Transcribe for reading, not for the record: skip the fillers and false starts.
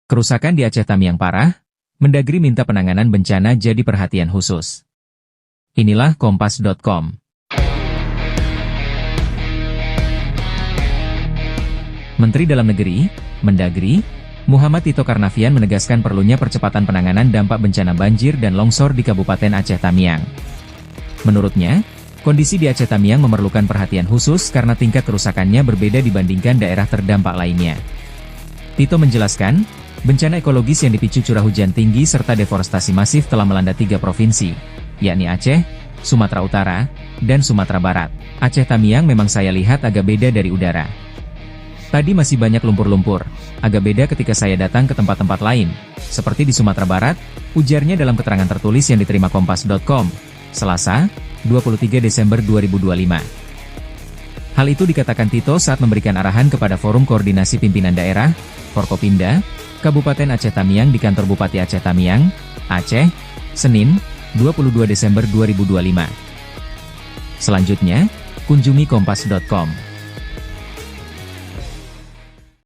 Kerusakan di Aceh Tamiang parah, Mendagri minta penanganan bencana jadi perhatian khusus. Inilah Kompas.com. Menteri Dalam Negeri, Mendagri, Muhammad Tito Karnavian menegaskan perlunya percepatan penanganan dampak bencana banjir dan longsor di Kabupaten Aceh Tamiang. Menurutnya, kondisi di Aceh Tamiang memerlukan perhatian khusus karena tingkat kerusakannya berbeda dibandingkan daerah terdampak lainnya. Tito menjelaskan, bencana ekologis yang dipicu curah hujan tinggi serta deforestasi masif telah melanda 3 provinsi, yakni Aceh, Sumatera Utara, dan Sumatera Barat. Aceh Tamiang memang saya lihat agak beda dari udara. Tadi masih banyak lumpur-lumpur, agak beda ketika saya datang ke tempat-tempat lain, seperti di Sumatera Barat, ujarnya dalam keterangan tertulis yang diterima Kompas.com, Selasa, 23 Desember 2025. Hal itu dikatakan Tito saat memberikan arahan kepada Forum Koordinasi Pimpinan Daerah, Forkopimda, Kabupaten Aceh Tamiang di kantor Bupati Aceh Tamiang, Aceh, Senin, 22 Desember 2025. Selanjutnya, kunjungi Kompas.com.